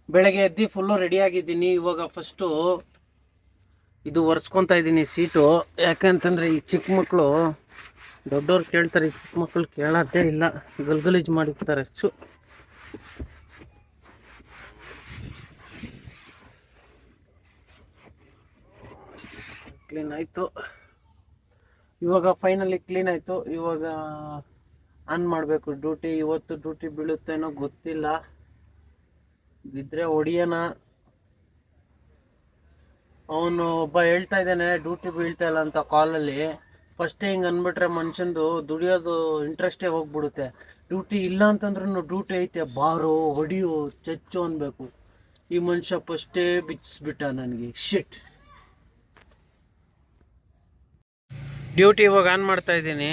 ಬೆಳಗ್ಗೆ ಎದ್ದು full ready ಆಗಿದ್ದೀನಿ. ಇವಾಗ ಫಸ್ಟು ಇದು ಒರೆಸ್ಕೊತಾ ಇದ್ದೀನಿ ಸೀಟು. ಯಾಕಂತಂದರೆ ಈ ಚಿಕ್ಕ ಮಕ್ಕಳು ದೊಡ್ಡವ್ರು ಕೇಳ್ತಾರೆ, ಈ ಚಿಕ್ಕ ಮಕ್ಕಳು ಕೇಳೋದೇ ಇಲ್ಲ, ಗಲ್ಗಲೀಜು ಮಾಡಿರ್ತಾರೆ. ಕ್ಲೀನ್ ಆಯಿತು. ಇವಾಗ ಫೈನಲಿ ಕ್ಲೀನ್ ಆಯಿತು. ಇವಾಗ ಆನ್ ಮಾಡಬೇಕು ಡ್ಯೂಟಿ. ಇವತ್ತು ಡ್ಯೂಟಿ ಬೀಳುತ್ತೇನೋ ಗೊತ್ತಿಲ್ಲ, ಬಿದ್ದರೆ ಹೊಡಿಯೋಣ. ಅವನು ಒಬ್ಬ ಹೇಳ್ತಾ ಇದ್ದಾನೆ ಡ್ಯೂಟಿ ಬೀಳ್ತಾ ಇಲ್ಲ ಅಂತ ಕಾಲಲ್ಲಿ. ಫಸ್ಟೇ ಹಿಂಗೆ ಅಂದ್ಬಿಟ್ರೆ ಮನುಷ್ಯಂದು ದುಡಿಯೋದು ಇಂಟ್ರೆಸ್ಟೇ ಹೋಗ್ಬಿಡುತ್ತೆ. ಡ್ಯೂಟಿ ಇಲ್ಲ ಅಂತಂದ್ರೂ ಡ್ಯೂಟಿ ಐತೆ ಬಾರೋ ಹೊಡಿಯೋ ಚಚ್ಚು ಅನ್ಬೇಕು. ಈ ಮನುಷ್ಯ ಫಸ್ಟೇ ಬಿಚ್ಚಿಸ್ಬಿಟ್ಟ ನನಗೆ. ಶಿಟ್. ಡ್ಯೂಟಿ ಇವಾಗ ಆನ್ ಮಾಡ್ತಾ ಇದ್ದೀನಿ.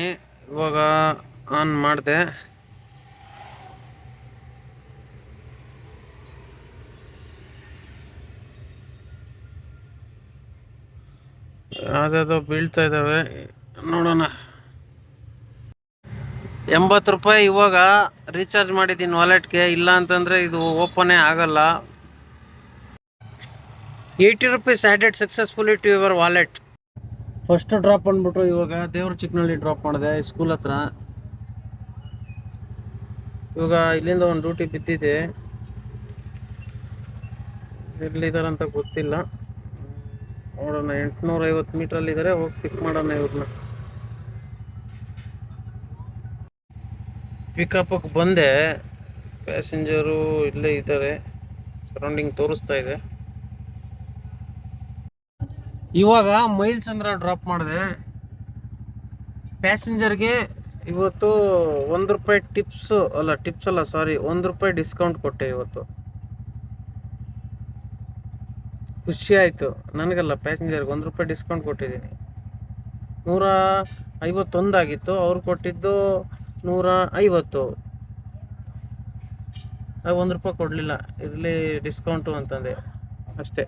ಇವಾಗ ಆನ್ ಮಾಡಿದೆ. ಯಾವುದ್ಯಾವುದೋ ಬೀಳ್ತಾ ಇದ್ದಾವೆ, ನೋಡೋಣ. 80 ರೂಪಾಯಿ ಇವಾಗ ರೀಚಾರ್ಜ್ ಮಾಡಿದ್ದೀನಿ ವಾಲೆಟ್ಗೆ. ಇಲ್ಲ ಅಂತಂದರೆ ಇದು ಓಪನೇ ಆಗಲ್ಲ. 80 rupees added successfully to your wallet. First drop ಅಂದ್ಬಿಟ್ಟು ಇವಾಗ ದೇವ್ರ ಚಿಕ್ಕನಳ್ಳಿ ಡ್ರಾಪ್ ಮಾಡಿದೆ ಸ್ಕೂಲ್ ಹತ್ರ. ಇವಾಗ ಇಲ್ಲಿಂದ ಒಂದು ಡ್ಯೂಟಿ ಬಿದ್ದಿದೆ, ಎಲ್ಲಿದ್ದಾರಂತ ಗೊತ್ತಿಲ್ಲ. ನೋಡೋಣ, 850 ಮೀಟ್ರಲ್ಲಿದ್ದಾರೆ. ಹೋಗಿ ಪಿಕ್ ಮಾಡೋಣ ಇವ್ರನ್ನ. ಪಿಕಪ್ಗೆ ಬಂದೆ, ಪ್ಯಾಸೆಂಜರು ಇಲ್ಲೇ ಇದ್ದಾರೆ, ಸರೌಂಡಿಂಗ್ ತೋರಿಸ್ತಾ ಇದೆ. ಇವಾಗ ಮೈಲ್ಸ್ ಅಂದ್ರೆ ಡ್ರಾಪ್ ಮಾಡಿದೆ. ಪ್ಯಾಸೆಂಜರ್ಗೆ ಇವತ್ತು 1 ರೂಪಾಯಿ ಟಿಪ್ಸ್ ಅಲ್ಲ, ಸಾರಿ, 1 ರೂಪಾಯಿ ಡಿಸ್ಕೌಂಟ್ ಕೊಟ್ಟೆ ಇವತ್ತು. ಖುಷಿ ಆಯಿತು ನನಗಲ್ಲ, ಪ್ಯಾಸೆಂಜರ್ಗೆ 1 ರೂಪಾಯಿ ಡಿಸ್ಕೌಂಟ್ ಕೊಟ್ಟಿದ್ದೀನಿ. 151 ಆಗಿತ್ತು, ಅವ್ರು ಕೊಟ್ಟಿದ್ದು 150. 1 ರೂಪಾಯಿ ಕೊಡಲಿಲ್ಲ, ಇರಲಿ ಡಿಸ್ಕೌಂಟು ಅಂತಂದೆ ಅಷ್ಟೇ.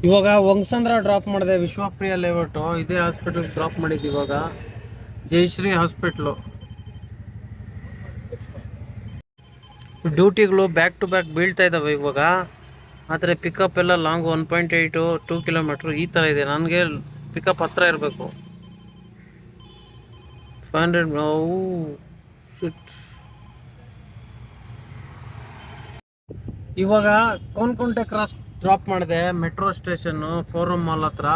ಇವಾಗ ಹೊಂಗಸಂದ್ರ ಡ್ರಾಪ್ ಮಾಡಿದೆ, ವಿಶ್ವಪ್ರಿಯ ಲೇಔಟು. ಇದೇ ಹಾಸ್ಪಿಟಲ್ಗೆ ಡ್ರಾಪ್ ಮಾಡಿದ್ದು. ಇವಾಗ ಜಯಶ್ರೀ ಹಾಸ್ಪಿಟ್ಲು. ಡ್ಯೂಟಿಗಳು ಬ್ಯಾಕ್ ಟು ಬ್ಯಾಕ್ ಬೀಳ್ತಾ ಇದ್ದಾವೆ ಇವಾಗ. ಆದರೆ ಪಿಕಪ್ ಎಲ್ಲ ಲಾಂಗ್ 1.8 2 ಕಿಲೋಮೀಟ್ರ್ ಈ ಥರ ಇದೆ. ನನಗೆ ಪಿಕಪ್ ಹತ್ರ ಇರಬೇಕು. 500. ಇವಾಗ ಕೋನ್ಕುಂಟೆ ಕ್ರಾಸ್ ಡ್ರಾಪ್ ಮಾಡಿದೆ, ಮೆಟ್ರೋ ಸ್ಟೇಷನ್ನು, ಫೋರಮ್ ಮಾಲ್ ಹತ್ರ.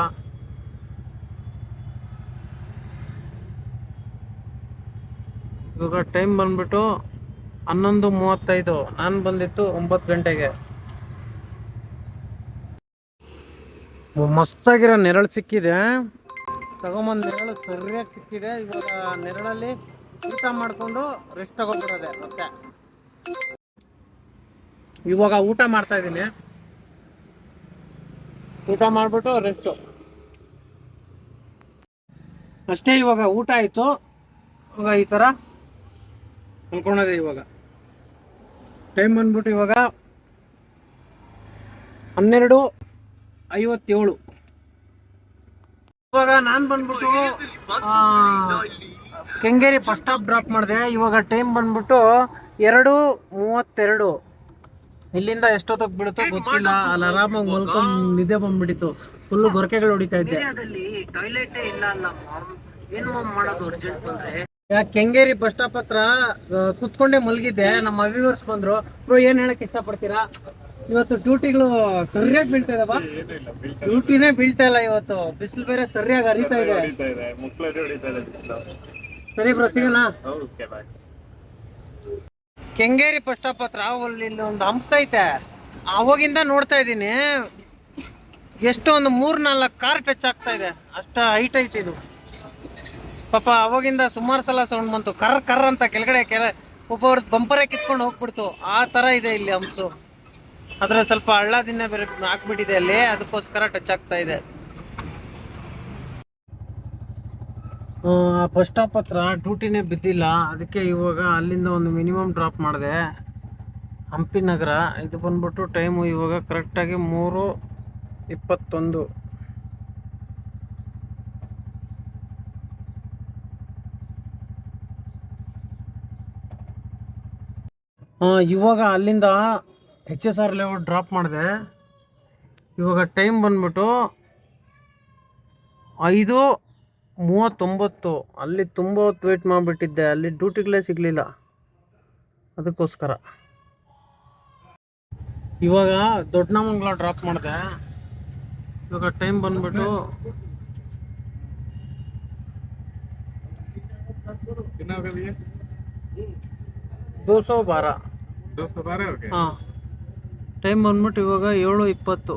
ಇವಾಗ ಟೈಮ್ ಬಂದ್ಬಿಟ್ಟು 11:35. ನಾನು ಬಂದಿತ್ತು 9 ಗಂಟೆಗೆ. ಮಸ್ತಾಗಿರೋ ನೆರಳು ಸಿಕ್ಕಿದೆ, ತಗೊಂಬಂದು ನೆರಳು ಸರಿಯಾಗಿ ಸಿಕ್ಕಿದೆ. ಇವಾಗ ನೆರಳಲ್ಲಿ ಊಟ ಮಾಡಿಕೊಂಡು ರೆಸ್ಟ್ ತಗೊಂಡ್ಬಿಡೋದೆ ಮತ್ತೆ. ಇವಾಗ ಊಟ ಮಾಡ್ತಾ ಇದ್ದೀನಿ, ಊಟ ಮಾಡಿಬಿಟ್ಟು ರೆಸ್ಟು ಅಷ್ಟೇ. ಇವಾಗ ಊಟ ಆಯಿತು, ಇವಾಗ ಈ ಥರ ಮಲ್ಕೊಳ್ಳೋದೆ. ಇವಾಗ ಟೈಮ್ ಬಂದ್ಬಿಟ್ಟು ಇವಾಗ 12:57. ಇವಾಗ ನಾನು ಬಂದ್ಬಿಟ್ಟು ಕೆಂಗೇರಿ ಬಸ್ ಸ್ಟಾಪ್ ಡ್ರಾಪ್ ಮಾಡಿದೆ. ಇವಾಗ ಟೈಮ್ ಬಂದ್ಬಿಟ್ಟು 2:32. ಇಲ್ಲಿಂದ ಎಷ್ಟೊತ್ತಿಗೆ ಬಿಡುತ್ತೋ ಗೊತ್ತಿಲ್ಲ. ಅಲ್ಲಿ ಆರಾಮಾಗಿ ಮಲ್ಕೊಂಡು ನಿದ್ದೆ ಬಂದ್ಬಿಟ್ಟಿತ್ತು. ಫುಲ್ಲು ಗೊರಕೆಗಳು ಹೊಡಿತಾ ಇದ್ದೆ. ಟಾಯ್ಲೆಟೇ ಇಲ್ಲ ಅಲ್ಲ, ಏನು ಮಾಡೋದು ಅರ್ಜೆಂಟ್ ಬಂದ್ರೆ. ಕೆಂಗೇರಿ ಬಸ್ ಸ್ಟಾಪ್ ಹತ್ರ ಕುತ್ಕೊಂಡೆ ಮಲಗಿದ್ದೆ. ನಮ್ಮ ವ್ಯೂವರ್ಸ್ ಬಂದ್ರು, ಬ್ರೋ ಏನು ಹೇಳಕ್ ಇಷ್ಟಪಡ್ತೀರಾ? ಇವತ್ತು ಡ್ಯೂಟಿಗಳು ಸರಿಯಾಗಿ ಬೀಳ್ತಾ ಇದಾವ. ಡ್ಯೂಟಿನೇ ಬೀಳ್ತಾ ಇಲ್ಲ ಇವತ್ತು, ಬಿಸಿಲು ಬೇರೆ ಸರಿಯಾಗಿ ಹರಿತಾ ಇದೆ. ಸರಿ ಬ್ರೋ, ಸಿಗೋಣ. ಕೆಂಗೇರಿ ಬಸ್ ಸ್ಟಾಪ್ ಹತ್ರ ಇಲ್ಲಿ ಒಂದು ಹಂಸ ಐತೆ, ಅವಾಗಿಂದ ನೋಡ್ತಾ ಇದ್ದೀನಿ. ಎಷ್ಟು ಒಂದು 3-4 ಕಾರ್ ಟಚ್ ಆಗ್ತಾ ಇದೆ, ಅಷ್ಟ ಹೈಟ್ ಐತೆ ಇದು. ಪಾಪ ಅವಾಗಿಂದ ಸುಮಾರು ಸಲ ಸೌಂಡ್ ಬಂತು, ಕರ್ ಅಂತ ಕೆಳಗಡೆ ಒಬ್ಬವ್ರದ್ದು ಬಂಪರೇ ಕಿತ್ಕೊಂಡು ಹೋಗ್ಬಿಡ್ತು. ಆ ಥರ ಇದೆ ಇಲ್ಲಿ ಹಂಸು. ಆದರೆ ಸ್ವಲ್ಪ ಹಳ್ಳದಿಂದ ಬೇರೆ ಹಾಕ್ಬಿಟ್ಟಿದೆ ಅಲ್ಲಿ, ಅದಕ್ಕೋಸ್ಕರ ಟಚ್ ಆಗ್ತಾ ಇದೆ. ಬಸ್ ಸ್ಟಾಪ್ ಹತ್ರ ಡ್ಯೂಟಿನೇ ಬಿದ್ದಿಲ್ಲ, ಅದಕ್ಕೆ ಇವಾಗ ಅಲ್ಲಿಂದ ಒಂದು ಮಿನಿಮಮ್ ಡ್ರಾಪ್ ಮಾಡಿದೆ, ಹಂಪಿ ನಗರ. ಇದು ಬಂದ್ಬಿಟ್ಟು ಟೈಮು ಇವಾಗ ಕರೆಕ್ಟಾಗಿ 3:21. ಇವಾಗ ಅಲ್ಲಿಂದ HSR ಲೇಔಟ್ ಡ್ರಾಪ್ ಮಾಡಿದೆ. ಇವಾಗ ಟೈಮ್ ಬಂದ್ಬಿಟ್ಟು 5:39. ಅಲ್ಲಿ ತುಂಬ ಹೊತ್ತು ವೇಟ್ ಮಾಡಿಬಿಟ್ಟಿದ್ದೆ, ಅಲ್ಲಿ ಡ್ಯೂಟಿಗಳೇ ಸಿಗಲಿಲ್ಲ, ಅದಕ್ಕೋಸ್ಕರ. ಇವಾಗ ದೊಡ್ಡನಮಂಗಲ ಡ್ರಾಪ್ ಮಾಡಿದೆ. ಇವಾಗ ಟೈಮ್ ಬಂದ್ಬಿಟ್ಟು 212. ಹಾಂ, ಟೈಮ್ ಬಂದ್ಬಿಟ್ಟು ಇವಾಗ 7:20.